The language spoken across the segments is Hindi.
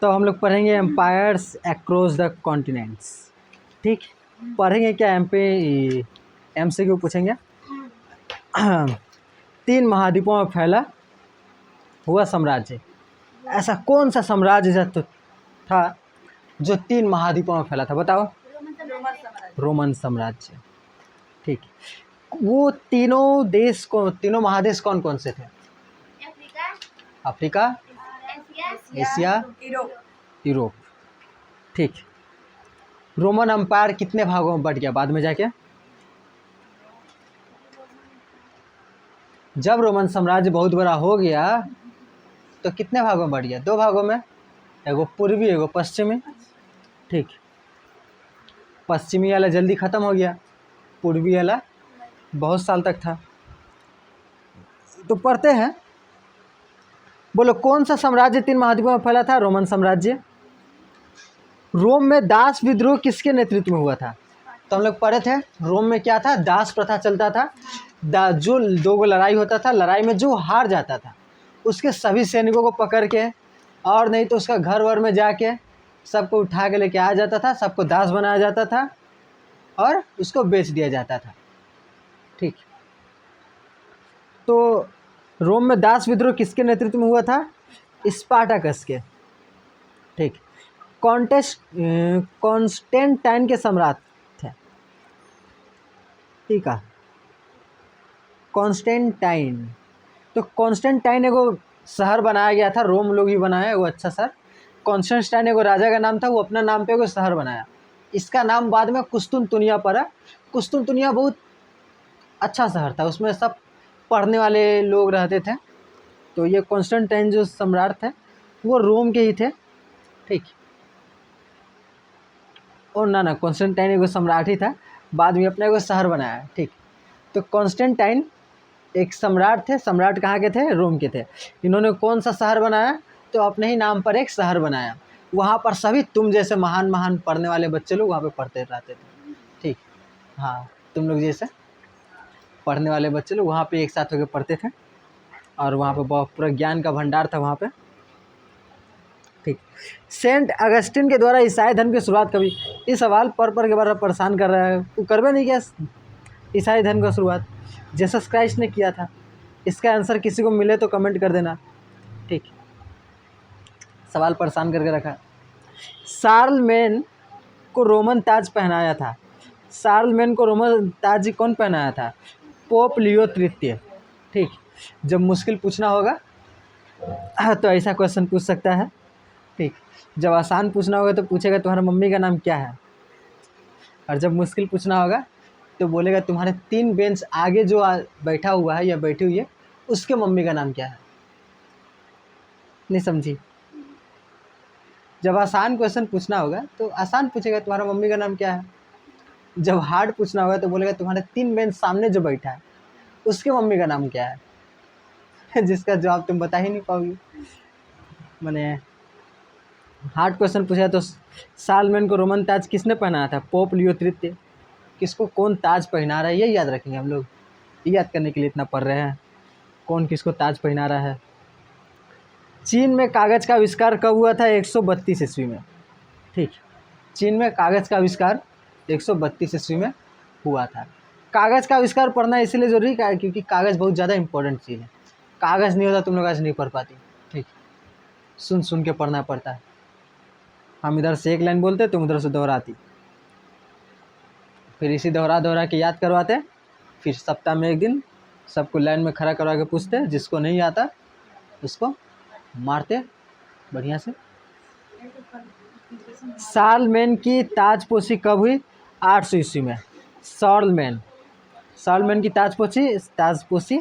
तो हम लोग पढ़ेंगे एम्पायर्स अक्रॉस द कॉन्टिनेंट्स। ठीक, पढ़ेंगे क्या MCQ पूछेंगे। 3 महाद्वीपों में फैला हुआ साम्राज्य, ऐसा कौन सा साम्राज्य था जो 3 महाद्वीपों में फैला था? बताओ। रोमन साम्राज्य। ठीक, वो तीनों महादेश कौन कौन से थे? Africa, Asia, Europe. ठीक, रोमन एम्पायर कितने भागों में बट गया बाद में जाके? जब रोमन साम्राज्य बहुत बड़ा हो गया तो कितने भागों में बढ़ गया? 2 भागों में, एगो पूर्वी एगो पश्चिमी। ठीक, पश्चिमी वाला जल्दी ख़त्म हो गया, पूर्वी वाला बहुत साल तक था। तो पढ़ते हैं, बोलो कौन सा साम्राज्य 3 महाद्वीपों में फैला था? रोमन साम्राज्य। रोम में दास विद्रोह किसके नेतृत्व में हुआ था? तो हम लोग पढ़े थे, रोम में क्या था? दास प्रथा चलता था। जो 2 लड़ाई होता था, लड़ाई में जो हार जाता था उसके सभी सैनिकों को पकड़ के, और नहीं तो उसका घर वर में जाके सबको उठा के लेके आ जाता था, सबको दास बनाया जाता था और उसको बेच दिया जाता था। ठीक, तो रोम में दास विद्रोह किसके नेतृत्व में हुआ था? स्पार्टाकस के। ठीक, कॉन्स्टेंटाइन के सम्राट थे। ठीक है, कॉन्स्टेंटाइन। तो कॉन्स्टेंटाइन एगो शहर बनाया गया था, रोम लोग ही बनाया वो अच्छा शहर। कॉन्स्टेंटाइन एगो राजा का नाम था, वो अपना नाम पे एगो शहर बनाया। इसका नाम बाद में कुस्तुनतुनिया पड़ा। कुस्तुनतुनिया बहुत अच्छा शहर था, उसमें सब पढ़ने वाले लोग रहते थे। तो ये कॉन्स्टेंटाइन जो सम्राट थे वो रोम के ही थे। ठीक, और ना कॉन्स्टेंटाइन एगो सम्राट ही था, बाद में अपना एगो शहर बनाया। ठीक, तो कॉन्स्टेंटाइन एक सम्राट थे। सम्राट कहाँ के थे? रोम के थे। इन्होंने कौन सा शहर बनाया? तो अपने ही नाम पर एक शहर बनाया। वहाँ पर सभी तुम जैसे महान महान पढ़ने वाले बच्चे लोग वहाँ पे पढ़ते रहते थे। ठीक, हाँ, तुम लोग जैसे पढ़ने वाले बच्चे लोग वहाँ पे एक साथ होकर पढ़ते थे और वहाँ पे बहुत पूरा ज्ञान का भंडार था वहाँ पे। ठीक, सेंट अगस्टिन के द्वारा ईसाई धर्म की शुरुआत कभी? इस सवाल पर के बारे में परेशान कर रहा है, तू करबे नहीं क्या? ईसाई धर्म का शुरुआत जीसस क्राइस्ट ने किया था। इसका आंसर किसी को मिले तो कमेंट कर देना। ठीक, सवाल परेशान करके रखा। शार्लमेन को रोमन ताज पहनाया था। शार्लमेन को रोमन ताज कौन पहनाया था? पोप लियो तृतीय। ठीक, जब मुश्किल पूछना होगा तो ऐसा क्वेश्चन पूछ सकता है। ठीक, जब आसान पूछना होगा तो पूछेगा तुम्हारा मम्मी का नाम क्या है, और जब मुश्किल पूछना होगा तो बोलेगा तुम्हारे 3 बेंच आगे जो बैठा हुआ है या बैठी हुई है उसके मम्मी का नाम क्या है। नहीं समझी? जब आसान क्वेश्चन पूछना होगा तो आसान पूछेगा तुम्हारा मम्मी का नाम क्या है। जब हार्ड पूछना होगा तो बोलेगा तुम्हारे 3 बेंच सामने जो बैठा है उसके मम्मी का नाम क्या है जिसका जवाब तुम बता ही नहीं पाओगी। मैंने हार्ड क्वेश्चन पूछा तो शार्लमेन को रोमन ताज किसने पहनाया था? पोप लियो तृतीय। किसको कौन ताज पहना रहा है ये याद रखेंगे हम लोग, ये याद करने के लिए इतना पढ़ रहे हैं, कौन किसको ताज पहना रहा है। चीन में कागज़ का आविष्कार कब हुआ था? 132 ईस्वी में। ठीक, चीन में कागज़ का आविष्कार 132 ईस्वी में हुआ था। कागज़ का आविष्कार पढ़ना इसलिए ज़रूरी है क्योंकि कागज़ बहुत ज़्यादा इंपॉर्टेंट चीज़ है। कागज़ नहीं होता तुम लोग आज नहीं पढ़ पाती। ठीक, सुन सुन के पढ़ना पड़ता है। हम इधर से एक लाइन बोलते तुम उधर से दोहराती, फिर इसी दोहरा के याद करवाते, फिर सप्ताह में एक दिन सबको लाइन में खड़ा करवा के पूछते, जिसको नहीं आता उसको मारते बढ़िया से। शार्लमेन की ताजपोशी कब हुई? 800 ईस्वी में। शार्लमेन की ताजपोशी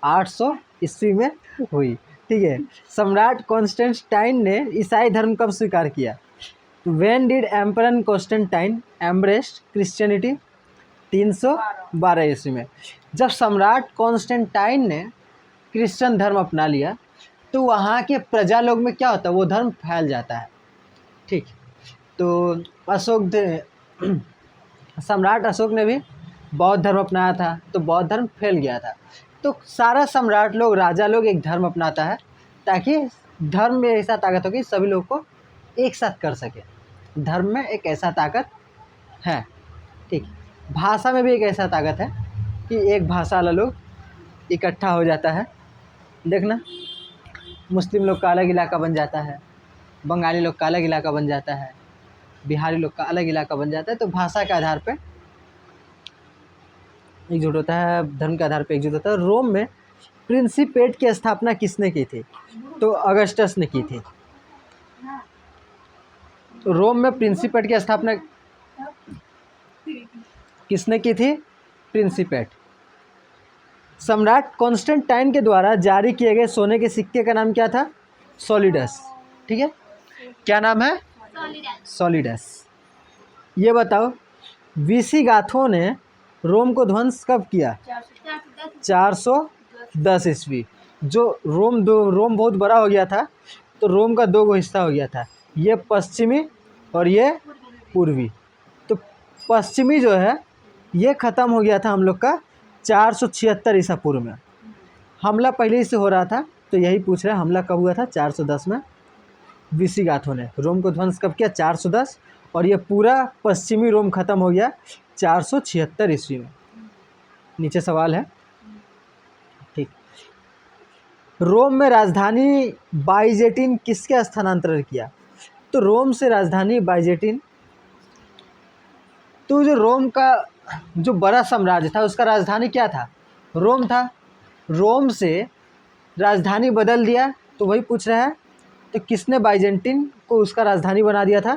800 ईस्वी में हुई। ठीक है, सम्राट कॉन्स्टेंटाइन ने ईसाई धर्म कब स्वीकार किया? When did Emperor Constantine embraced Christianity? 312 ईस्वी में। जब सम्राट कॉन्स्टेंटाइन ने क्रिश्चियन धर्म अपना लिया तो वहाँ के प्रजा लोग में क्या होता है? वो धर्म फैल जाता है। ठीक, तो सम्राट अशोक ने भी बौद्ध धर्म अपनाया था तो बौद्ध धर्म फैल गया था। तो सारा सम्राट लोग, राजा लोग एक धर्म अपनाता है ताकि धर्म में ऐसा ताकत हो कि सभी लोग को एक साथ कर सके। धर्म में एक ऐसा ताकत है, ठीक। भाषा में भी एक ऐसा ताकत है कि एक भाषा वाला लोग इकट्ठा हो जाता है। देखना, मुस्लिम लोग का अलग इलाका बन जाता है, बंगाली लोग का अलग इलाका बन जाता है, बिहारी लोग का अलग इलाका बन जाता है। तो भाषा के आधार पे एकजुट होता है, धर्म के आधार पे एकजुट होता है। रोम में प्रिंसिपेट की स्थापना किसने की थी? तो अगस्टस ने की थी। तो रोम में प्रिंसिपेट की स्थापना किसने की थी? प्रिंसिपेट। सम्राट कॉन्स्टेंटाइन के द्वारा जारी किए गए सोने के सिक्के का नाम क्या था? सॉलिडस। ठीक है, क्या नाम है? सॉलिडस। ये बताओ, विसिगाथों ने रोम को ध्वंस कब किया? 410 ईस्वी। जो रोम बहुत बड़ा हो गया था, तो रोम का दो गो हिस्सा हो गया था, ये पश्चिमी और ये पूर्वी। तो पश्चिमी जो है ये ख़त्म हो गया था हम लोग का 476 ईसा पूर्व में। हमला पहले ही से हो रहा था, तो यही पूछ रहा है हमला कब हुआ था? 410 में। विसिगाथों ने रोम को ध्वंस कब किया? 410। और ये पूरा पश्चिमी रोम ख़त्म हो गया 476 ईस्वी में। नीचे सवाल है, ठीक। रोम में राजधानी बाइजेटिन किसके स्थानांतरण किया? तो रोम से राजधानी बाइजेटिन, तो जो रोम का जो बड़ा साम्राज्य था उसका राजधानी क्या था? रोम था। रोम से राजधानी बदल दिया, तो वही पूछ रहा है, तो किसने बाइजेंटिन को उसका राजधानी बना दिया था?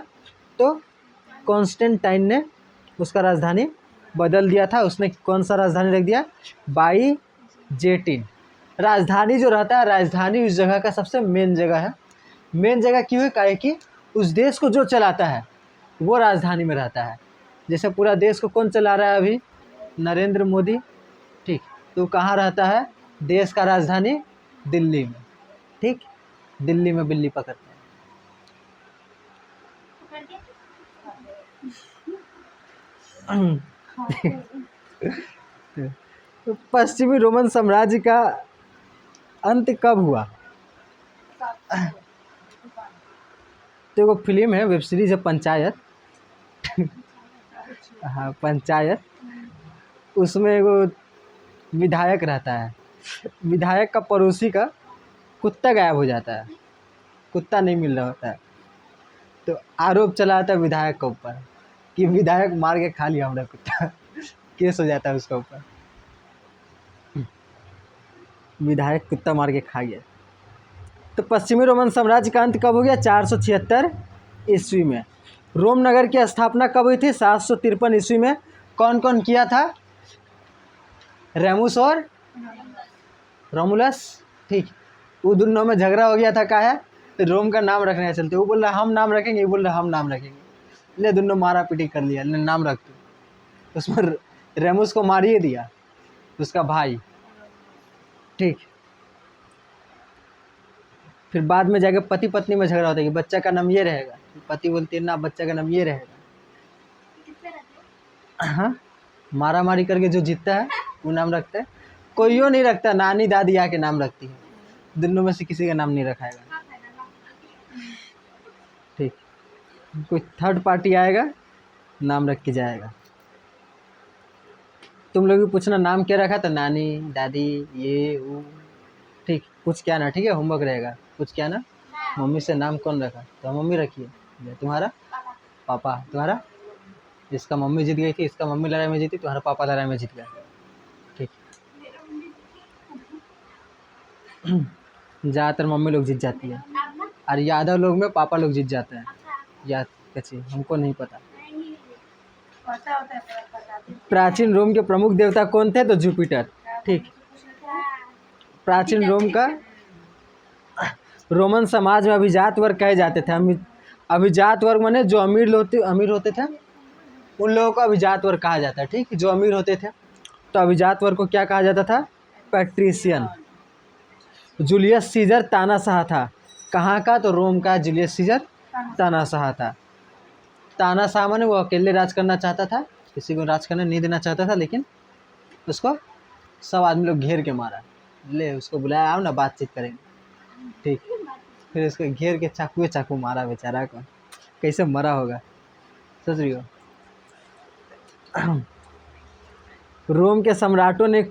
तो कॉन्स्टेंटाइन ने उसका राजधानी बदल दिया था। उसने कौन सा राजधानी रख दिया? बाइजेटिन। राजधानी जो रहता है, राजधानी उस जगह का सबसे मेन जगह है। मेन जगह क्यों है? काहे कि उस देश को जो चलाता है वो राजधानी में रहता है। जैसे पूरा देश को कौन चला रहा है अभी? नरेंद्र मोदी, ठीक। तो कहाँ रहता है? देश का राजधानी दिल्ली में, ठीक। दिल्ली में बिल्ली पकड़ते हैं। तो पश्चिमी रोमन साम्राज्य का अंत कब हुआ? तो एगो फिल्म है, वेब सीरीज है, पंचायत। हाँ, पंचायत। उसमें एगो विधायक रहता है, विधायक का पड़ोसी का कुत्ता गायब हो जाता है, कुत्ता नहीं मिल रहा होता है। तो आरोप चला आता है विधायक के ऊपर कि विधायक मार के खा लिया हमारा कुत्ता। केस हो जाता है उसके ऊपर, विधायक कुत्ता मार के खा गया। तो पश्चिमी रोमन साम्राज्य का अंत कब हो गया? 476 ईस्वी में। रोम नगर की स्थापना कब हुई थी? 753 ईस्वी में। कौन कौन किया था? रेमुस और रोमुलस, ठीक। वो दोनों में झगड़ा हो गया था, का है? तो रोम का नाम रखने के चलते वो बोल रहा हम नाम रखेंगे, ये बोल रहा हम नाम रखेंगे। ले दोनों मारा पीटी कर लिया, ले नाम रख दो। उसमें रेमुस को मार ही दिया, उसका भाई, ठीक। फिर बाद में जाके पति पत्नी में झगड़ा होता है कि बच्चा का नाम ये रहेगा। पति बोलती है ना, बच्चा का नाम ये रहेगा। हाँ, मारा मारी करके जो जीतता है वो नाम रखता है। कोई नहीं रखता, नानी दादी आके नाम रखती है। दोनों में से किसी का नाम नहीं रखाएगा, ठीक। कोई थर्ड पार्टी आएगा, नाम रख के जाएगा। तुम लोग भी पूछना नाम क्या रखा? तो नानी दादी ये वो, ठीक। कुछ क्या ना, ठीक है, होमवर्क रहेगा। कुछ क्या ना, मम्मी से नाम कौन रखा? तो मम्मी रखिए। तुम्हारा? पापा। तुम्हारा? इसका मम्मी जीत गई थी, इसका मम्मी लड़ाई में जीती, तुम्हारा पापा लड़ाई में जीत गया, ठीक। ज़्यादातर मम्मी लोग जीत जाती है, और यादव लोग में पापा लोग जीत जाते हैं। याद कैसे? हमको नहीं पता। प्राचीन रोम के प्रमुख देवता कौन थे? तो जुपिटर, ठीक। प्राचीन रोम का रोमन समाज में अभिजात वर्ग कहे जाते थे। अभिजात वर्ग माने जो अमीर होते थे उन लोगों को अभिजात वर्ग कहा जाता है, ठीक। जो अमीर होते थे, तो अभिजात वर्ग को क्या कहा जाता था? पैट्रिशियन। जूलियस सीजर तानाशाह था। कहाँ का? तो रोम का जूलियस सीजर तानाशाह था। तानाशाह माने वो अकेले राज करना चाहता था, किसी को राज करने नहीं देना चाहता था, लेकिन उसको सब आदमी लोग घेर के मारा। ले उसको बुलाया, आओ ना बातचीत करेंगे, ठीक। फिर इसको घेर के चाकू चाकू मारा बेचारा को, कैसे मरा होगा सोच रही हो। रोम के सम्राटों ने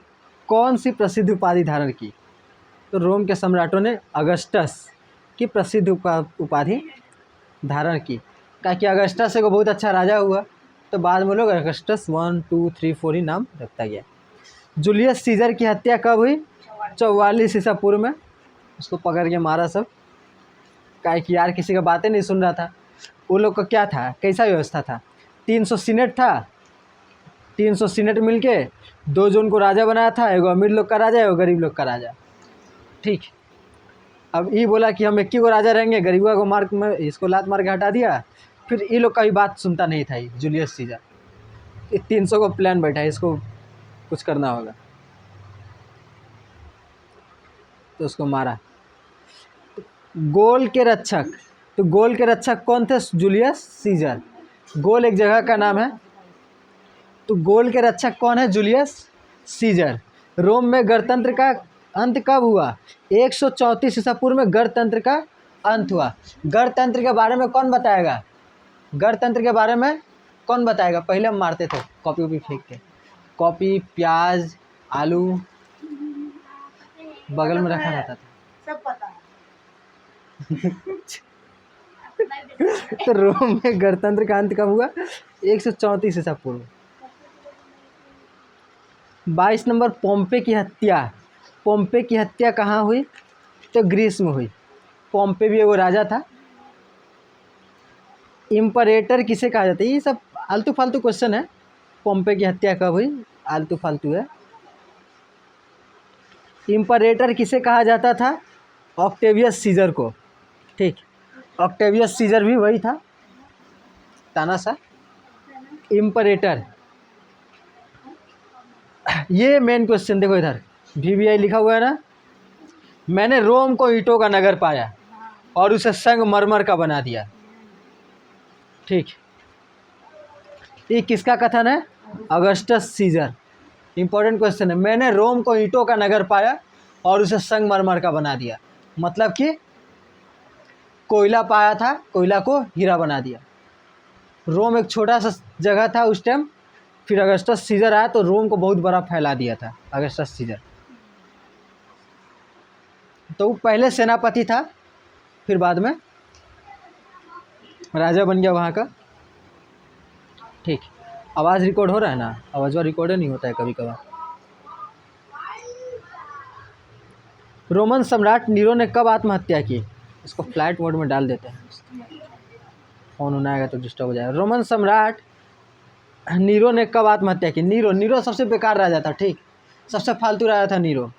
कौन सी प्रसिद्ध उपाधि धारण की? तो रोम के सम्राटों ने अगस्टस की प्रसिद्ध उपाधि धारण की, ताकि अगस्टस को बहुत अच्छा राजा हुआ, तो बाद में लोग अगस्टस 1 2 3 4 ही नाम रखता गया। जूलियस सीजर की हत्या कब हुई? 44 ईसा पूर्व में। उसको पकड़ के मारा सब, काहे कि यार किसी का बातें नहीं सुन रहा था। वो लोग का क्या था, कैसा व्यवस्था था, 300 सीनेट था, 300 सीनेट मिलके 2 जून को राजा बनाया था, एगो अमीर लोग का राजा, एगो गरीब लोग का राजा। ठीक, अब ये बोला कि हम 21 को राजा रहेंगे, गरीबा को मार में इसको लात मार के हटा दिया। फिर ये लोग का भी बात सुनता नहीं था जूलियस सीजर। 300 को प्लान बैठा है, इसको कुछ करना होगा, तो उसको मारा। गोल के रक्षक, तो गोल के रक्षक कौन थे? Julius Caesar. गोल एक जगह का नाम है, तो गोल के रक्षक कौन है? Julius Caesar. रोम में गणतंत्र का अंत कब हुआ? 134 ईसा पूर्व में गणतंत्र का अंत हुआ। गणतंत्र के बारे में कौन बताएगा? गणतंत्र के बारे में कौन बताएगा? पहले हम मारते थे कॉपी वॉपी फेंक के, कॉपी, प्याज, आलू बगल में रखा रहता था, सब पता है। तो रोम में गणतंत्र का अंत कब हुआ? 134 ईसा पूर्व। 22 नंबर, पोम्पे की हत्या। पोम्पे की हत्या कहाँ हुई? तो ग्रीस में हुई। पोम्पे भी एगो राजा था। इम्परेटर किसे कहा जाता है? ये सब आलतू फालतू क्वेश्चन है। पोम्पे की हत्या कब हुई? आलतू फालतू है। इम्परेटर किसे कहा जाता था? ऑक्टेवियस सीजर को। ठीक, ऑक्टेवियस सीजर भी वही था, तानाशाह। इम्परेटर, ये मेन क्वेश्चन देखो इधर VVI लिखा हुआ है ना। मैंने रोम को ईंटों का नगर पाया और उसे संगमरमर का बना दिया। ठीक, ये किसका कथन है? Augustus scissor. इंपॉर्टेंट क्वेश्चन है। मैंने रोम को ईंटों का नगर पाया और उसे संगमरमर का बना दिया, मतलब कि कोयला पाया था, कोयला को हीरा बना दिया। रोम एक छोटा सा जगह था उस टाइम, फिर अगस्टस सीजर आया तो रोम को बहुत बड़ा फैला दिया था अगस्टस सीजर। तो वो पहले सेनापति था, फिर बाद में राजा बन गया वहाँ का। ठीक, आवाज़ रिकॉर्ड हो रहा है ना? आवाज़ रिकॉर्ड नहीं होता है कभी कभार। रोमन सम्राट नीरो ने कब आत्महत्या की? इसको फ्लाइट मोड में डाल देते हैं, फोन होना आएगा तो डिस्टर्ब हो जाएगा। रोमन सम्राट नीरो ने कब आत्महत्या की? नीरो सबसे बेकार राजा था। ठीक, सबसे फालतू राजा था नीरो।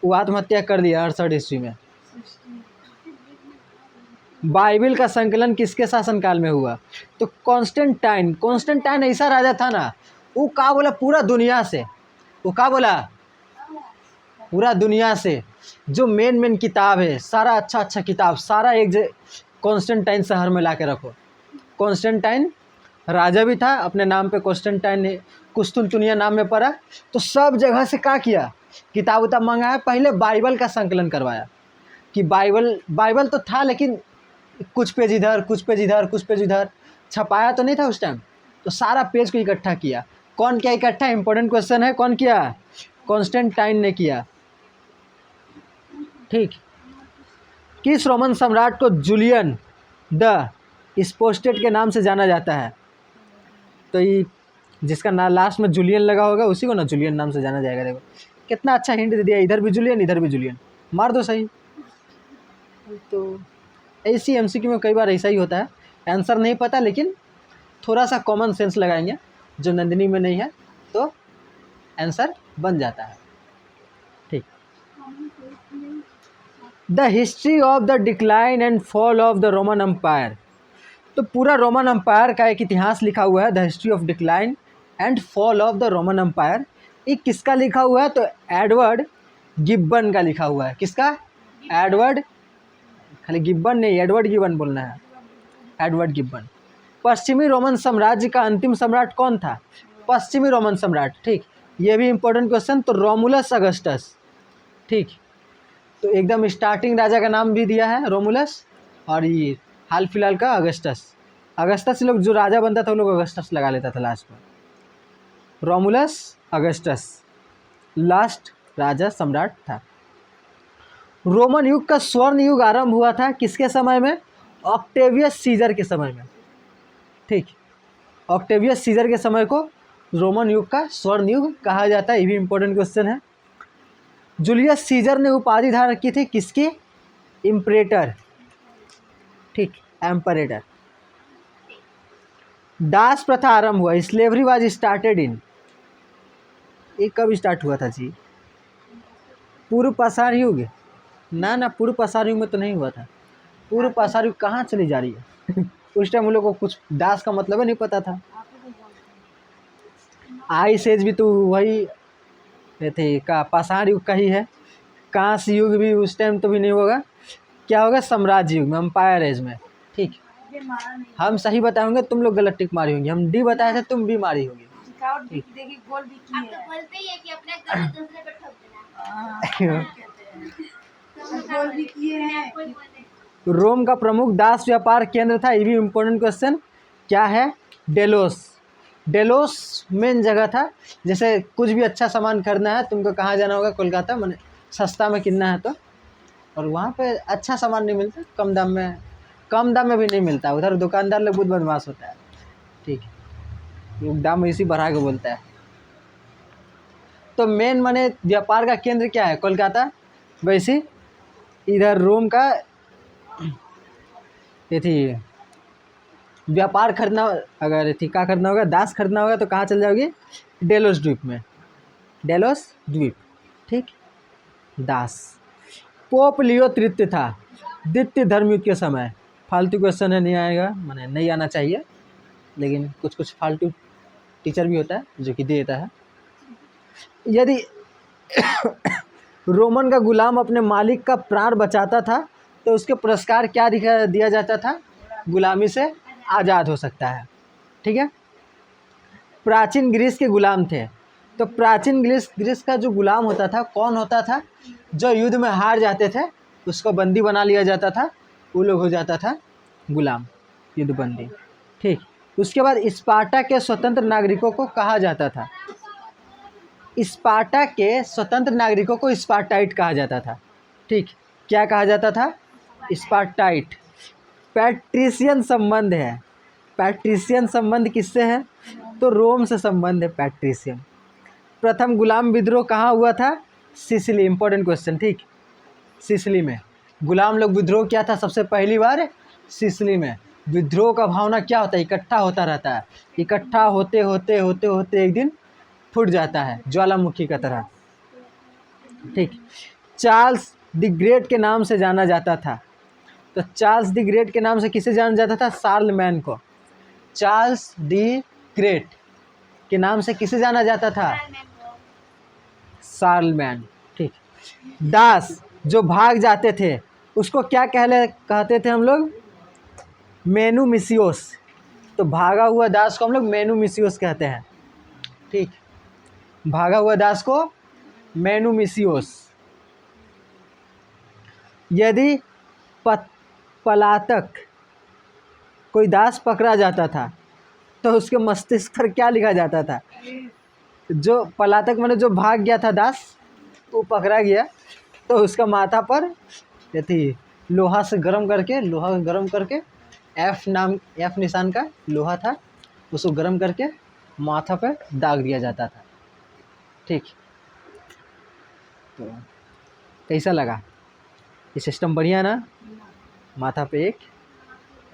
वो आत्महत्या कर दिया 68 ईस्वी में। बाइबिल का संकलन किसके शासनकाल में हुआ? तो कॉन्स्टेंटाइन ऐसा राजा था ना, वो क्या बोला पूरा दुनिया से, वो क्या बोला पूरा दुनिया से जो मेन किताब है, सारा अच्छा किताब सारा एक कॉन्स्टेंटाइन शहर में ला के रखो। कॉन्स्टेंटाइन राजा भी था, अपने नाम पे कॉन्स्टेंटाइन ने कुस्तुनतुनिया नाम में पड़ा, तो सब जगह से क्या किया? किताब उताब मंगाया, पहले बाइबल का संकलन करवाया। कि बाइबल तो था लेकिन कुछ पेज इधर कुछ पेज इधर कुछ पेज इधर, छपाया तो नहीं था उस टाइम, तो सारा पेज को इकट्ठा किया। कौन किया इकट्ठा? इंपॉर्टेंट क्वेश्चन है, कौन किया? कॉन्स्टेंटाइन ने किया। ठीक, किस रोमन सम्राट को जूलियन द स्पोस्टेड के नाम से जाना जाता है? तो ये जिसका नाम लास्ट में जूलियन लगा होगा उसी को ना जूलियन नाम से जाना जाएगा। देखो कितना अच्छा हिंट दे दिया, इधर भी जूलियन इधर भी जूलियन, मार दो सही। तो ऐसी MCQ में कई बार ऐसा ही होता है, आंसर नहीं पता लेकिन थोड़ा सा कॉमन सेंस लगाएंगे जो नंदिनी में नहीं है तो आंसर बन जाता है। ठीक, the history of the decline and fall of the Roman empire. तो पूरा रोमन एम्पायर का एक इतिहास लिखा हुआ है, the history of decline and fall of the Roman empire. ये किसका लिखा हुआ है? तो एडवर्ड गिब्बन का लिखा हुआ है। किसका? एडवर्ड, खाली गिब्बन नहीं, एडवर्ड गिब्बन बोलना है, एडवर्ड गिब्बन। पश्चिमी रोमन साम्राज्य का अंतिम सम्राट कौन था? पश्चिमी रोमन सम्राट। ठीक, ये भी इंपॉर्टेंट क्वेश्चन। तो रोमुलस अगस्टस। ठीक, तो एकदम स्टार्टिंग राजा का नाम भी दिया है रोमुलस, और ये हाल फिलहाल का अगस्टस। अगस्टस से लोग जो राजा बनता था वो लोग अगस्टस लगा लेता था लास्ट में। रोमुलस अगस्टस लास्ट राजा सम्राट था। रोमन युग का स्वर्ण युग आरंभ हुआ था किसके समय में? ऑक्टेवियस सीजर के समय में। ठीक, ऑक्टेवियस सीजर के समय को रोमन युग का स्वर्ण युग कहा जाता है। ये भी इंपॉर्टेंट क्वेश्चन है। जूलियस सीजर ने उपाधि धारण की थी किसकी? इम्परेटर। ठीक, एम्परेटर। दास प्रथा आरंभ हुआ, स्लेवरी वाज स्टार्टेड इन, ये कब स्टार्ट हुआ था जी? पूर्व पाषाण युग? ना, पूर्व पाषाण युग में तो नहीं हुआ था। पूर्व पाषाण युग कहाँ चली जा रही है उस टाइम उन लोगों को कुछ दास का मतलब ही नहीं पता था। आइस एज भी तो वही थे का, पाषाण युग का ही है। कांस युग भी उस टाइम तो भी नहीं होगा। क्या होगा? साम्राज्य युग में, एम्पायर एज में। ठीक, हम सही बताएंगे, तुम लोग गलत टिक मारी होंगी। हम डी बताए थे, तुम बी मारी होगी। रोम का प्रमुख दास व्यापार केंद्र था, ये भी इम्पोर्टेंट क्वेश्चन। क्या है? डेलोस। डेलोस मेन जगह था। जैसे कुछ भी अच्छा सामान खरीदना है तुमको कहाँ जाना होगा? कोलकाता, मैंने सस्ता में कितना है तो, और वहाँ पे अच्छा सामान नहीं मिलता, कम दाम में भी नहीं मिलता। उधर दुकानदार लोग बहुत बदमाश होता है। ठीक, लोग दाम इसी बढ़ा के बोलता है। तो मेन माने व्यापार का केंद्र क्या है? कोलकाता। वैसे इधर रोम का ये थी व्यापार खरीदना, अगर थी क्या करना होगा? दास खरीदना होगा तो कहाँ चल जाओगी? डेलोस द्वीप में। डेलोस द्वीप। ठीक, दास। पोप लियो तृतीय था द्वितीय धर्मयुग के समय। फालतू क्वेश्चन है, नहीं आएगा, मैंने नहीं आना चाहिए, लेकिन कुछ कुछ फालतू टीचर भी होता है जो कि देता है। यदि रोमन का गुलाम अपने मालिक का प्राण बचाता था तो उसके पुरस्कार क्या दिया जाता था? गुलामी से आज़ाद हो सकता है। ठीक है। प्राचीन ग्रीस के गुलाम थे, तो प्राचीन ग्रीस का जो गुलाम होता था कौन होता था? जो युद्ध में हार जाते थे उसको बंदी बना लिया जाता था, वो लोग हो जाता था गुलाम, युद्ध बंदी। ठीक, उसके बाद स्पार्टा के स्वतंत्र नागरिकों को कहा जाता था, स्पार्टा के स्वतंत्र नागरिकों को स्पार्टाइट कहा जाता था। ठीक, क्या कहा जाता था? स्पार्टाइट। पैट्रिशियन संबंध है, पैट्रिशियन संबंध किससे है? तो रोम से संबंध है पैट्रिशियन। प्रथम गुलाम विद्रोह कहाँ हुआ था? सिसिली। Important question. ठीक, सिसिली में गुलाम लोग विद्रोह किया था सबसे पहली बार सिसिली में। विद्रोह का भावना क्या होता है? इकट्ठा होता रहता है, इकट्ठा होते होते होते होते एक दिन फूट जाता है ज्वालामुखी का तरह। ठीक, चार्ल्स द ग्रेट के नाम से जाना जाता था। तो चार्ल्स द ग्रेट के नाम से किसे जाना जाता था? शार्लमैन को। चार्ल्स द ग्रेट के नाम से किसे जाना जाता था? शार्लमैन। ठीक, दास जो भाग जाते थे उसको क्या कहते थे हम लोग? मेनुमिसियोस। तो भागा हुआ दास को हम लोग मेनुमिसियोस कहते हैं। ठीक, भागा हुआ दास को मेनुमिसियोस। यदि पलातक कोई दास पकड़ा जाता था तो उसके मस्तिष्क पर क्या लिखा जाता था? जो पलातक माने जो भाग गया था दास, वो पकड़ा गया तो उसका माथा पर ये थी लोहा गरम करके एफ निशान का लोहा था, उसको गरम करके माथा पे दाग दिया जाता था। ठीक, तो कैसा लगा ये सिस्टम? बढ़िया ना? माथा पे एक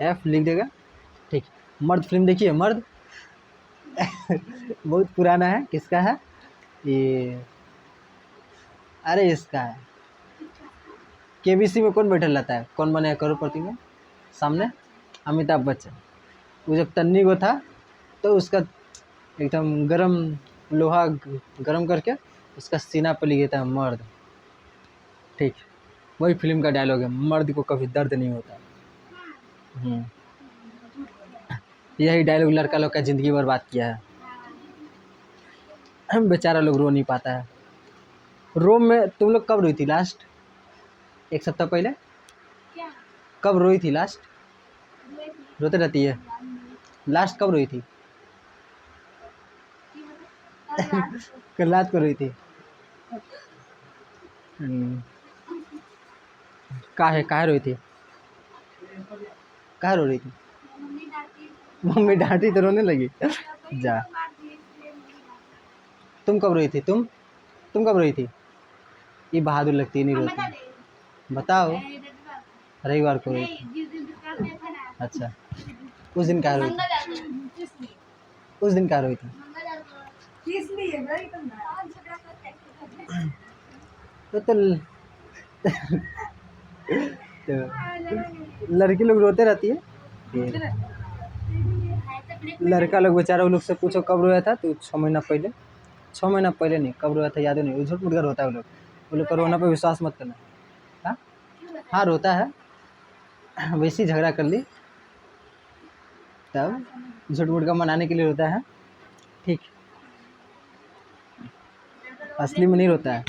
एफ लिख देगा। ठीक, मर्द फिल्म देखिए, मर्द बहुत पुराना है। किसका है ये? अरे इसका है, केबीसी में कौन बैठल रहता है? कौन बने करोड़पति में सामने? अमिताभ बच्चन। वो जब तन्नी को था तो उसका एकदम गरम लोहा गरम करके उसका सीना पर लिख देता है मर्द। ठीक, वही फिल्म का डायलॉग है, मर्द को कभी दर्द नहीं होता। यही डायलॉग लड़का लोग का ज़िंदगी बर्बाद किया है। बेचारा लोग रो नहीं पाता है। रोम में तुम लोग कब रोई थी लास्ट? एक सप्ताह पहले क्या कब रोई थी लास्ट? हुए थे रोते रहती है। लास्ट कब रोई थी? कि मतलब कल रात को कल रात को रोई थी। हम्म, काहे रोई थी? काहे रो रही थी? मम्मी डांटी मम्मी डांटी तो रोने लगी। तो कोई जा, तो मार दी इसलिए मम्मी डांटी तुम कब रोई थी? तुम कब रोई थी? ये बहादुर लगती है, नहीं हम रोती। बता दे बताओ। रविवार को रविवार को रोई नहीं थी। जिस दिन दुकान में थे ना अच्छा, उस दिन कहाँ रोई थी? मंगलवार को इसलिए उस दिन कहाँ रोई थी? मंगलवार को इसलिए भाई तुम आज झगड़ा करते हैं तो लड़की लोग रोते रहती है। लड़का लोग बेचारा वो लोग से पूछो कब रोया था, तो 6 महीना पहले। 6 महीना पहले नहीं, कब रोया था याद नहीं, झूठ मूठ कर रोता है वो लोग का रोना पे विश्वास मत करना। हाँ हाँ, रोता है, वैसे ही झगड़ा कर ली तब झूठ मूठ का मनाने के लिए रोता है। ठीक, असली में नहीं रोता है,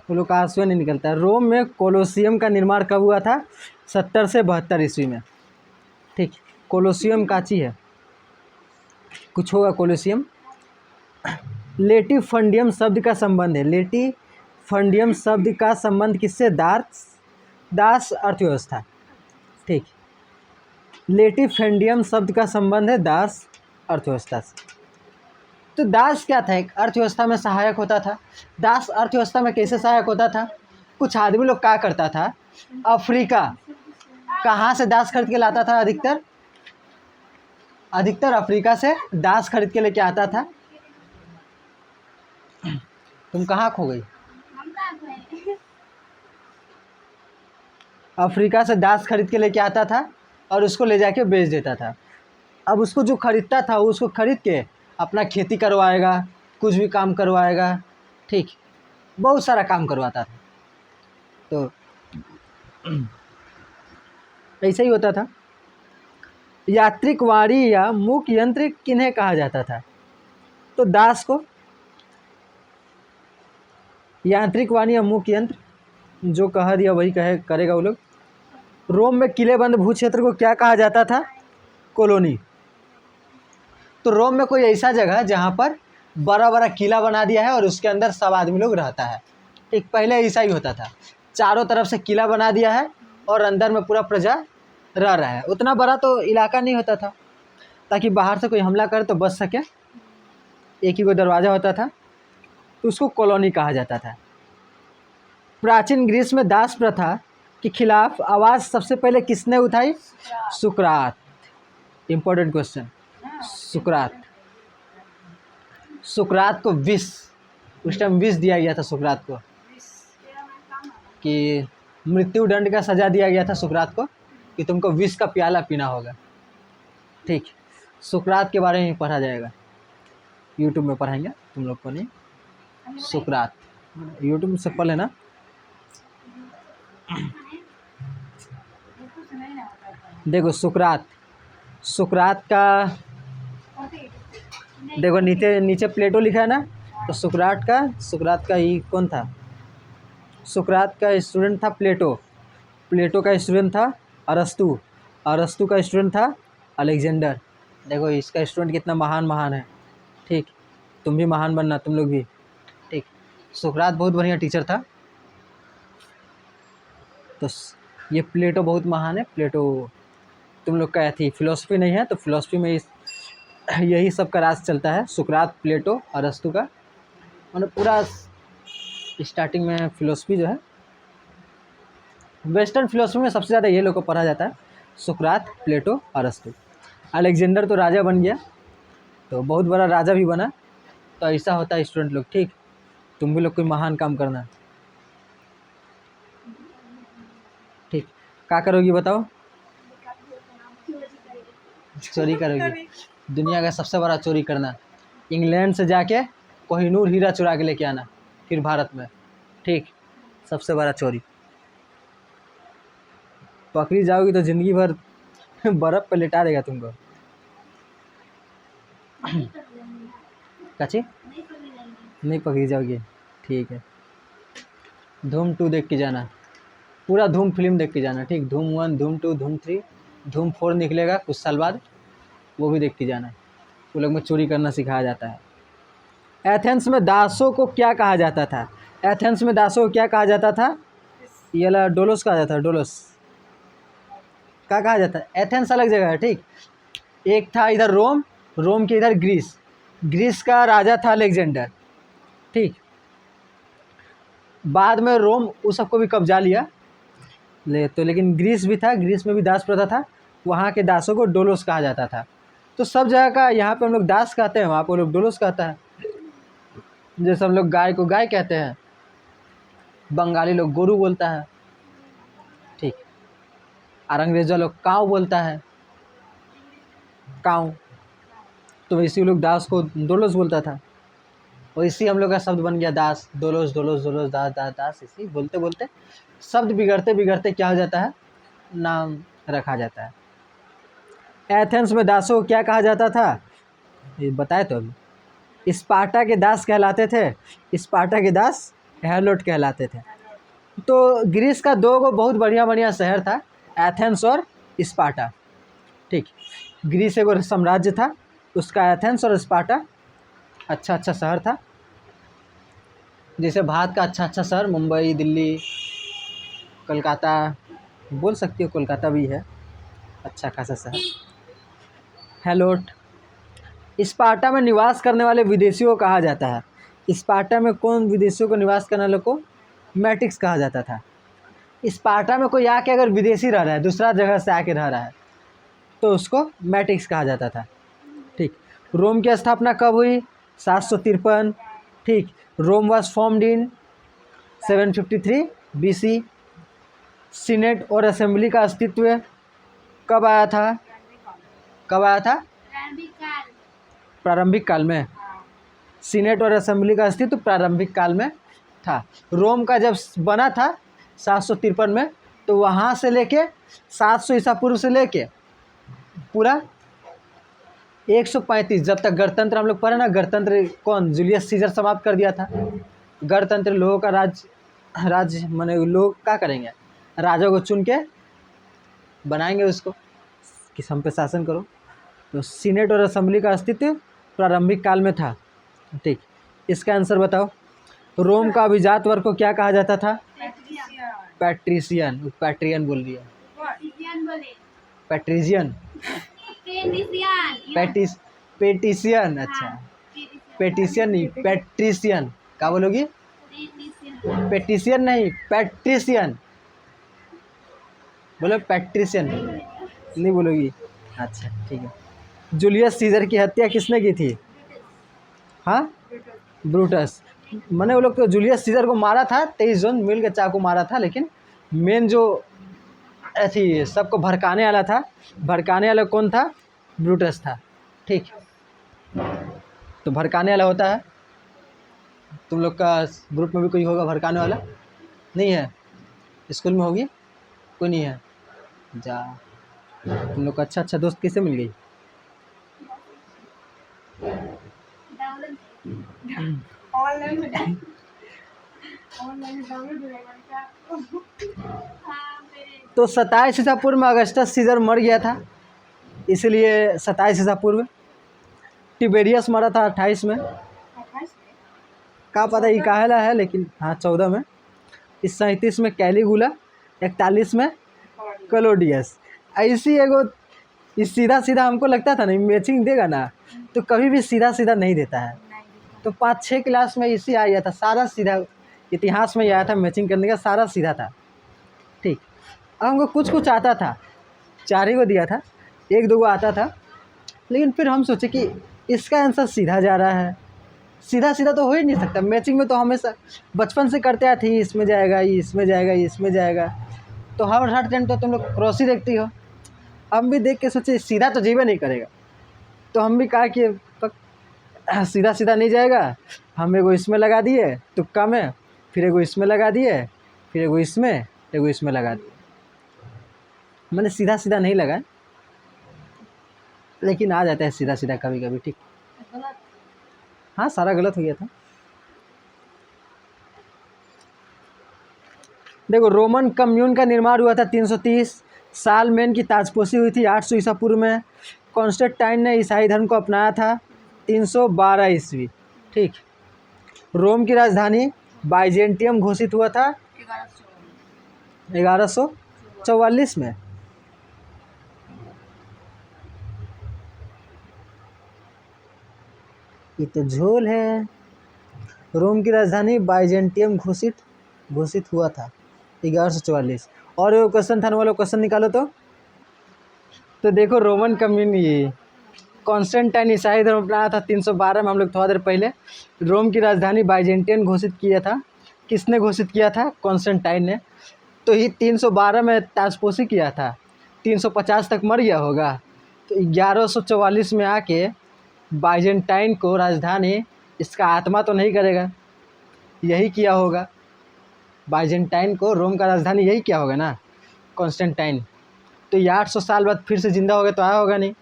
वो लोग का आंसू नहीं निकलता है। रोम में कोलोसियम का निर्माण कब हुआ था? 70 से 72 ईस्वी में। ठीक, कोलोसियम काची है, कुछ होगा कोलोसियम। लेटिफंडियम शब्द का संबंध है, लेटिफंडियम शब्द का संबंध किससे? दास अर्थव्यवस्था। ठीक, लेटिफंडियम शब्द का संबंध है दास अर्थव्यवस्था से। तो दास क्या था? एक अर्थव्यवस्था में सहायक होता था। दास अर्थव्यवस्था में कैसे सहायक होता था? कुछ आदमी लोग क्या करता था, अफ्रीका कहाँ से दास खरीद के लाता था? अधिकतर अफ्रीका से दास खरीद के लेके आता था। तुम कहाँ खो गई? हम कहाँ गए अफ्रीका से दास खरीद के लेके आता था और उसको ले जाके बेच देता था। अब उसको जो खरीदता था उसको खरीद के अपना खेती करवाएगा, कुछ भी काम करवाएगा। ठीक, बहुत सारा काम करवाता था। तो ऐसा ही होता था। यात्रिक वाणी या मूक यंत्र किन्हें कहा जाता था? तो दास को। यांत्रिक वाणी या मूक यंत्र जो कह दिया वही करेगा वो लोग। रोम में किलेबंद भू क्षेत्र को क्या कहा जाता था? कॉलोनी। तो रोम में कोई ऐसा जगह जहाँ पर बड़ा बड़ा किला बना दिया है और उसके अंदर सब आदमी लोग रहता है। एक पहले ऐसा ही होता था, चारों तरफ से किला बना दिया है और अंदर में पूरा प्रजा रह रहा है। उतना बड़ा तो इलाका नहीं होता था, ताकि बाहर से कोई हमला करे तो बच सके। एक ही कोई दरवाज़ा होता था, तो उसको कॉलोनी कहा जाता था। प्राचीन ग्रीस में दास प्रथा के खिलाफ आवाज़ सबसे पहले किसने उठाई? सुकरात। इम्पोर्टेंट क्वेश्चन, सुकरात को विष, उस टाइम विष दिया गया था सुकरात को, कि मृत्युदंड का सज़ा दिया गया था सुकरात को कि तुमको विष का प्याला पीना होगा। ठीक, सुकरात के बारे में पढ़ा जाएगा, यूट्यूब में पढ़ाएंगे तुम लोग को। नहीं, सुकरात यूट्यूब से पढ़ लेना। देखो सुकरात का देखो नीचे नीचे प्लेटो लिखा है ना, तो सुकरात का ही कौन था? सुकरात का स्टूडेंट था प्लेटो का स्टूडेंट था अरस्तु का स्टूडेंट था अलेक्जेंडर। देखो इसका स्टूडेंट कितना महान है। ठीक, तुम भी महान बनना, तुम लोग भी। ठीक, सुकरात बहुत बढ़िया टीचर था। तो ये प्लेटो बहुत महान है। प्लेटो तुम लोग का थी फिलोसफी नहीं है, तो फिलोसफी में यही सब का राज चलता है, सुकरात, प्लेटो, अरस्तु का। मतलब पूरा स्टार्टिंग में फिलोसफी जो है, वेस्टर्न फिलोसफी में सबसे ज़्यादा ये लोग को पढ़ा जाता है, सुकरात, प्लेटो, अरस्तु। अलेक्जेंडर तो राजा बन गया, तो बहुत बड़ा राजा भी बना। तो ऐसा होता है स्टूडेंट लोग। ठीक, तुम भी लोग कोई महान काम करना। ठीक, क्या करोगी बताओ? चोरी करोगी, दुनिया का सबसे बड़ा चोरी करना, इंग्लैंड से जाके कोहिनूर हीरा चुरा के लेके आना, फिर भारत में। ठीक, सबसे बड़ा चोरी। पकड़ी जाओगी तो ज़िंदगी भर बर्फ़ पे लिटा देगा तुमको। कच्ची नहीं पकड़ी जाओगी। ठीक है, धूम 2 देख के जाना। पूरा धूम फिल्म देख के जाना, ठीक। धूम 1, धूम 2, धूम 3, धूम 4 निकलेगा कुछ साल बाद, वो भी देख के जाना। वो लोग में चोरी करना सिखाया जाता है। एथेंस में दासों को क्या कहा जाता था? एथेंस में दासों को क्या कहा जाता था? ये वाला डोलोस कहा जाता है, डोलोस क्या कहा जाता है? एथेंस अलग जगह है, ठीक। एक था इधर रोम, रोम के इधर ग्रीस, ग्रीस का राजा था अलेक्जेंडर, ठीक। बाद में रोम उस सबको भी कब्जा लिया ले तो, लेकिन ग्रीस भी था, ग्रीस में भी दास प्रथा था, वहाँ के दासों को डोलोस कहा जाता था। तो सब जगह का, यहाँ पे हम लोग दास कहते हैं, वहाँ पे लोग डोलोस कहता है। जैसे हम लोग गाय को गाय कहते हैं, बंगाली लोग गोरू बोलता है, ठीक। और अंग्रेजा लोग काऊ बोलता है, काऊ। तो इसी लोग दास को डोलोस बोलता था, और इसी हम लोग का शब्द बन गया दास, डोलोस डोलोस डोलोस, दास दास दास। इसी बोलते बोलते शब्द बिगड़ते बिगड़ते क्या हो जाता है? नाम रखा जाता है। एथेंस में दासों को क्या कहा जाता था? ये बताए तो अभी। स्पार्टा के दास कहलाते थे, स्पार्टा के दास हेलोट कहलाते थे। तो ग्रीस का दो गो बहुत बढ़िया बढ़िया शहर था, एथेंस और स्पार्टा, ठीक। ग्रीस एक साम्राज्य था, उसका एथेंस और स्पार्टा अच्छा अच्छा शहर था। जैसे भारत का अच्छा अच्छा शहर मुंबई, दिल्ली, कलकत्ता, बोल सकती हो कोलकाता भी है अच्छा खासा शहर। हेलोट। स्पार्टा में निवास करने वाले विदेशियों को कहा जाता है। स्पार्टा में कौन विदेशियों को निवास करने वालों को? मैटिक्स कहा जाता था। स्पार्टा में कोई आके अगर विदेशी रह रहा है, दूसरा जगह से आके रह रहा है, तो उसको मैटिक्स कहा जाता था, ठीक। रोम की स्थापना कब हुई? 753, ठीक। Rome was formed in 753 BC। Senate और असेंबली का अस्तित्व कब आया था? कब आया था? प्रारंभिक काल में। सीनेट और असेंबली का अस्तित्व प्रारंभिक काल में था। रोम का जब बना था 753 में, तो वहाँ से लेके 700 ईसा पूर्व से लेके पूरा 135, जब तक गणतंत्र हम लोग पढ़े ना, गणतंत्र कौन? जूलियस सीजर समाप्त कर दिया था। गणतंत्र लोगों का राज माने लोग क्या करेंगे? राजा को चुन के बनाएंगे उसको कि हम पे शासन करो। तो सीनेट और असेंबली का अस्तित्व प्रारंभिक काल में था, ठीक। इसका आंसर बताओ। रोम का अभिजात वर्ग को क्या कहा जाता था? पैट्रिशियन। पैट्रियन बोल दिया, पैट्रिशियन, पेटिशियन। अच्छा, पेटिशियन नहीं, पैट्रिशियन। क्या बोलोगी? पेटिशियन नहीं, पैट्रिशियन बोलो, पैट्रिशियन नहीं बोलोगी? अच्छा ठीक है। जूलियस सीजर की हत्या किसने की थी? हाँ, ब्रूटस। मैंने वो लोग तो जूलियस सीजर को मारा था, 23 जून मिल के चाकू मारा था, लेकिन मेन जो थी सबको भड़काने वाला था, भड़काने वाला कौन था? ब्रूटस था, ठीक। तो भड़काने वाला होता है, तुम लोग का ग्रुप में भी कोई होगा भड़काने वाला? नहीं है? स्कूल में होगी? कोई नहीं है? जा, तुम लोग का अच्छा अच्छा दोस्त किसे मिल गई? तो 27 ईसा पूर्व में अगस्टस सीजर मर गया था, इसलिए 27 ईसा पूर्व। टिबेरियस मरा था 28 में, का पता ये काहेला है, लेकिन हाँ 14 में। इस 37 में कैलीगुला, 41 में क्लोडियस। ऐसी एगो इस सीधा सीधा हमको लगता था नहीं मैचिंग देगा ना, तो कभी भी सीधा सीधा नहीं देता है। तो 5-6 क्लास में इसी आ गया था, सारा सीधा इतिहास में ही आया था, मैचिंग करने का सारा सीधा था, ठीक। अब हमको कुछ कुछ आता था, 4 ही को दिया था, 1-2 आता था, लेकिन फिर हम सोचे कि इसका आंसर सीधा जा रहा है, सीधा सीधा तो हो ही नहीं सकता। मैचिंग में तो हमेशा बचपन से करते आते हैं, इसमें जाएगा, ये इसमें जाएगा, ये इसमें जाएगा, तो हर टाइम तो तुम लोग क्रॉस ही देखती हो। हम भी देख के सोचे सीधा तो जीवे नहीं करेगा, तो हम भी कहा कि सीधा सीधा नहीं जाएगा, हम एगो इसमें लगा दिए तुक्का में, फिर एगो इसमें लगा दिए, फिर एगो इसमें लगा दिए। मैंने सीधा सीधा नहीं लगा, लेकिन आ जाता है सीधा सीधा कभी कभी, ठीक। हाँ, सारा गलत हो गया था। देखो रोमन कम्यून का निर्माण हुआ था 330 साल में, इनकी ताजपोशी हुई थी 800 ईसा पूर्व में। कॉन्स्टेंटाइन ने ईसाई धर्म को अपनाया था 312 ईस्वी। ठीक। रोम की राजधानी बाइजेंटियम घोषित हुआ था 1144 में। ये तो झोल है। रोम की राजधानी बाइजेंटियम घोषित हुआ था 1144। और वो क्वेश्चन था वाला क्वेश्चन निकालो तो देखो रोमन कम्युनिटी कॉन्स्टेंटाइन ईसाई धर्म अपनाया था 312 में। हम लोग थोड़ा देर पहले रोम की राजधानी बाइजेंटियन घोषित किया था। किसने घोषित किया था? कॉन्स्टेंटाइन ने। तो ये 312 में ताजपोशी किया था, 350 तक मर गया होगा। तो 1144 में आके बाइजेंटाइन को राजधानी, इसका आत्मा तो नहीं करेगा, यही किया होगा। बाइजेंटाइन को रोम का राजधानी यही किया होगा ना कॉन्स्टेंटाइन। तो ये 800 साल बाद फिर से जिंदा हो गया तो आया होगा नहीं।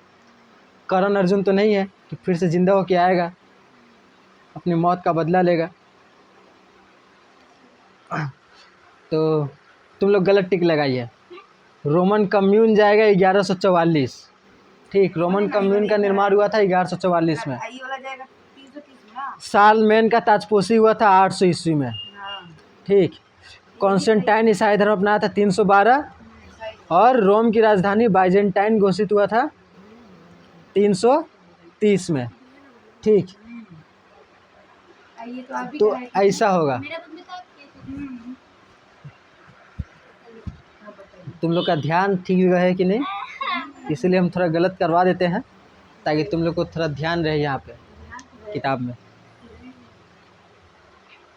करण अर्जुन तो नहीं है कि फिर से जिंदा होके आएगा, अपनी मौत का बदला लेगा। तो तुम लोग गलत टिक लगाइए। रोमन कम्यून जाएगा 1144। ठीक, रोमन कम्यून का निर्माण हुआ था 1144 में। साल में इनका ताजपोशी हुआ था 800 ईस्वी में। ठीक। कॉन्स्टेंटाइन ईसाई धर्म अपनाया था 312 और रोम की राजधानी बाइजेंटाइन घोषित हुआ था 330 में। ठीक। तो ऐसा होगा। तुम लोग का ध्यान ठीक जगह है कि नहीं, इसलिए हम थोड़ा गलत करवा देते हैं ताकि तुम लोग को थोड़ा ध्यान रहे यहाँ पे किताब में।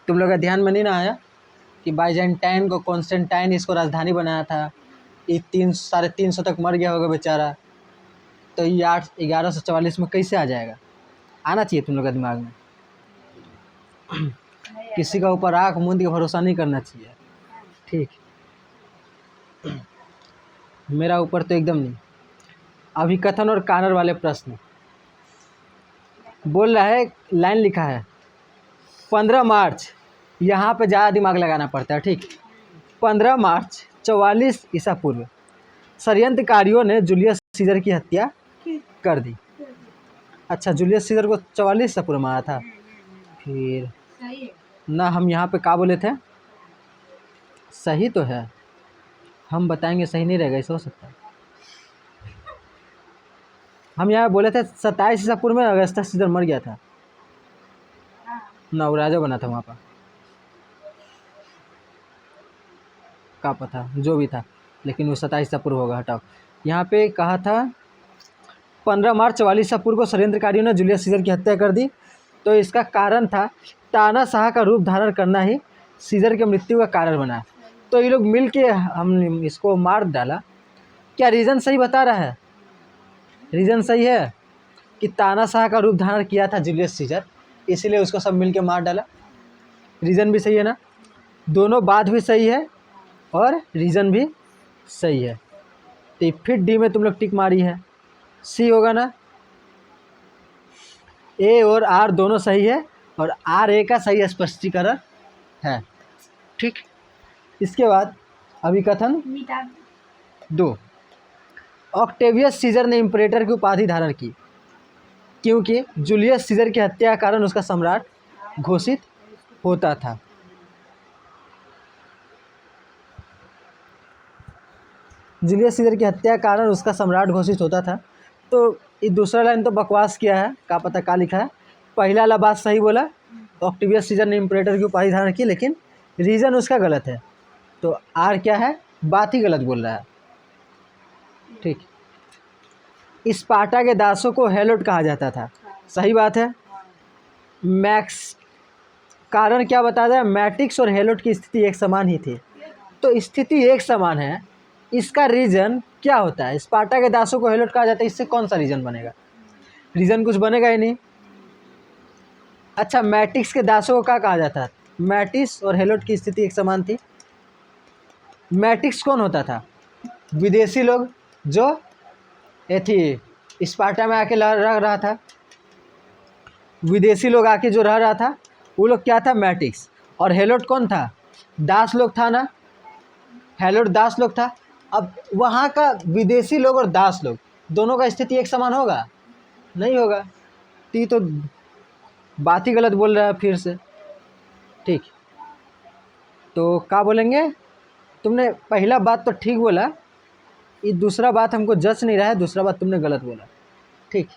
तुम लोग का ध्यान में नहीं ना आया कि बाइजेंटाइन को कॉन्स्टेंटाइन इसको राजधानी बनाया था। ये 300-350 तक मर गया होगा बेचारा। तो ये 1144 में कैसे आ जाएगा? आना चाहिए तुम लोग का दिमाग में। किसी का ऊपर आँख मूंद के भरोसा नहीं करना चाहिए। ठीक, मेरा ऊपर तो एकदम नहीं। अभिकथन और कानर वाले प्रश्न बोल रहा है, लाइन लिखा है 15 मार्च, यहाँ पे ज़्यादा दिमाग लगाना पड़ता है। ठीक, 15 मार्च 44 ईसा पूर्व षड्यंत्रकारियों ने जूलियस सीजर की हत्या कर दी। अच्छा, जूलियस सीजर को 44 ईसा पूर्व मारा था। फिर ना हम यहाँ पे क्या बोले थे? सही तो है, हम बताएंगे सही नहीं रहेगा, ऐसा हो सकता है। हम यहाँ बोले थे 27 ईसा पूर्व में अगस्टस सीजर मर गया था ना, वो राजा बना था वहाँ पर, क्या पता जो भी था, लेकिन वो 27 ईसा पूर्व होगा। हटाओ, यहाँ पे कहा था 15 मार्च 44 ईसा पूर्व को षड्यंत्रकारियों ने जूलियस सीजर की हत्या कर दी। तो इसका कारण था तानाशाह का रूप धारण करना ही सीजर की मृत्यु का कारण बना। तो ये लोग मिल के हम इसको मार डाला। क्या रीज़न सही बता रहा है? रीज़न सही है कि तानाशाह का रूप धारण किया था जूलियस सीजर, इसीलिए उसको सब मिल के मार डाला। रीज़न भी सही है ना? दोनों बात भी सही है और रीज़न भी सही है। तो फिर डी में तुम लोग टिक मारी है, सी होगा ना? ए और आर दोनों सही है और आर ए का सही स्पष्टीकरण है। ठीक, इसके बाद अभिकथन 2, ऑक्टेवियस सीजर ने इम्परेटर की उपाधि धारण की क्योंकि जूलियस सीजर की हत्या के कारण उसका सम्राट घोषित होता था। जूलियस सीजर की हत्या के कारण उसका सम्राट घोषित होता था। तो ये दूसरा लाइन तो बकवास किया है, क्या पता क्या लिखा है। पहला वाला बात सही बोला, ऑक्टेवियस सीजर ने इम्परेटर की उपाधि धारण की, लेकिन रीज़न उसका गलत है। तो आर क्या है? बात ही गलत बोल रहा है। ठीक, स्पार्टा के दासों को हेलोट कहा जाता था, सही बात है। मैक्स कारण क्या बताया जाए? मैट्रिक्स और हेलोट की स्थिति एक समान ही थी। तो स्थिति एक समान है, इसका रीजन क्या होता है? स्पार्टा के दासों को हेलोट कहा जाता है, इससे कौन सा रीजन बनेगा? रीजन कुछ बनेगा ही नहीं। अच्छा, मैट्रिक्स के दासों को क्या कहा जाता है? मैट्रिक्स और हेलोट की स्थिति एक समान थी। मैट्रिक्स कौन होता था? विदेशी लोग जो थी स्पार्टा में आके रह रहा था, विदेशी लोग आके जो रह रहा था वो लोग क्या था? मैट्रिक्स। और हेलोट कौन था? दास लोग था ना, हेलोड दास लोग था। अब वहाँ का विदेशी लोग और दास लोग दोनों का स्थिति एक समान होगा? नहीं होगा। तो ये तो बात ही गलत बोल रहा है फिर से। ठीक, तो क्या बोलेंगे? तुमने पहला बात तो ठीक बोला, ये दूसरा बात हमको जच नहीं रहा है, दूसरा बात तुमने गलत बोला। ठीक,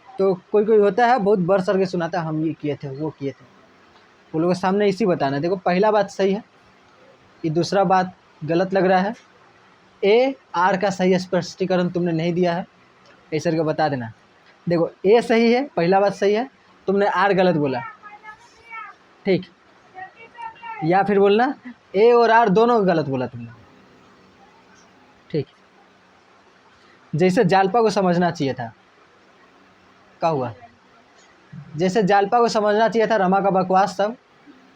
तो कोई कोई होता है बहुत बरस के सुनाता है, हम ये किए थे वो किए थे, वो लोगों के सामने इसी बताना। देखो पहला बात सही है, ये दूसरा बात गलत लग रहा है। ए आर का सही स्पष्टीकरण तुमने नहीं दिया है, ऐसा करके बता देना। देखो ए सही है, पहला बात सही है, तुमने आर गलत बोला। ठीक, या फिर बोलना ए और आर दोनों गलत बोला तुमने। ठीक, जैसे जालपा को समझना चाहिए था। क्या हुआ? जैसे जालपा को समझना चाहिए था, रमा का बकवास सब,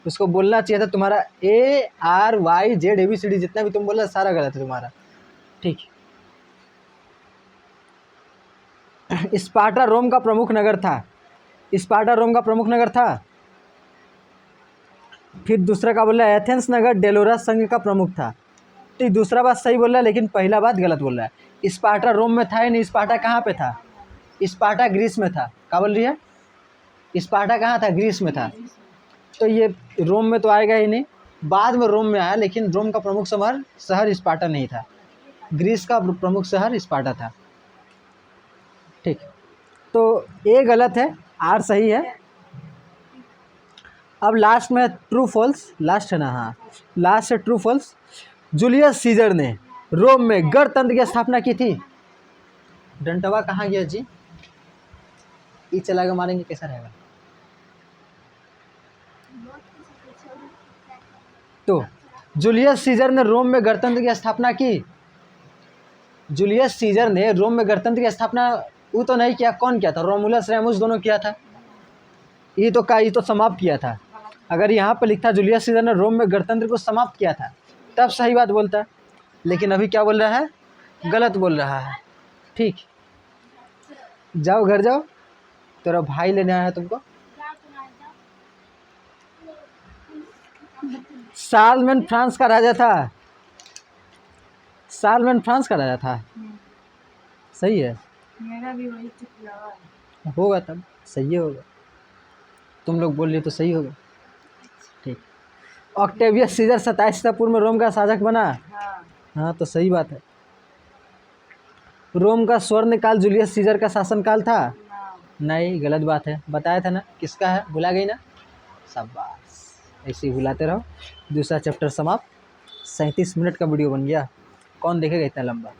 उसको बोलना चाहिए था तुम्हारा A R Y Z A B C D जितना भी तुम बोला सारा गलत है तुम्हारा। ठीक, स्पार्टा रोम का प्रमुख नगर था। स्पार्टा रोम का प्रमुख नगर था। फिर दूसरा का बोल रहा है एथेंस नगर डेलोरस संघ का प्रमुख था। तो दूसरा बात सही बोल रहा है, लेकिन पहला बात गलत बोल रहा है। स्पार्टा रोम में था ही नहीं। स्पार्टा कहाँ पे था? स्पार्टा ग्रीस में था। क्या बोल रही है? स्पार्टा कहाँ था? ग्रीस में था। तो ये रोम में तो आएगा ही नहीं, बाद में रोम में आया, लेकिन रोम का प्रमुख शहर स्पार्टा नहीं था, ग्रीस का प्रमुख शहर स्पार्टा था। ठीक, तो ए गलत है, आर सही है। अब लास्ट में ट्रू फॉल्स, लास्ट है ना? हाँ, लास्ट है ट्रू फॉल्स। जूलियस सीजर ने रोम में गणतंत्र की स्थापना की थी। डंटवा कहाँ गया जी? ये चला के मारेंगे, कैसा रहेगा? तो जूलियस सीजर ने रोम में गणतंत्र की स्थापना की। जूलियस सीजर ने रोम में गणतंत्र की स्थापना वो तो नहीं किया, कौन किया था? रोमुलस रेमुस दोनों किया था। ये तो समाप्त किया था। अगर यहाँ पर लिखा जूलियस सीजर ने रोम में गणतंत्र को समाप्त किया था तब सही बात बोलता है, लेकिन अभी क्या बोल रहा है? गलत बोल रहा है। ठीक, जाओ घर जाओ, तेरा भाई लेने आया है तुमको। शार्लमेन फ्रांस का राजा था। शार्लमेन फ्रांस का राजा था। सही है, मेरा भी वही चुटकुला होगा तब सही होगा। तुम लोग बोल रहे तो सही होगा। ठीक, ऑक्टेवियस सीजर 27 ईसा पूर्व में रोम का शासक बना। हाँ, तो सही बात है। रोम का स्वर्ण काल जूलियस सीजर का शासनकाल था। नहीं, गलत बात है, बताया था ना किसका है, भुला गई ना? शाबाश, ऐसे ही भुलाते रहो। दूसरा चैप्टर समाप्त। 37 मिनट का वीडियो बन गया, कौन देखेगा इतना लंबा।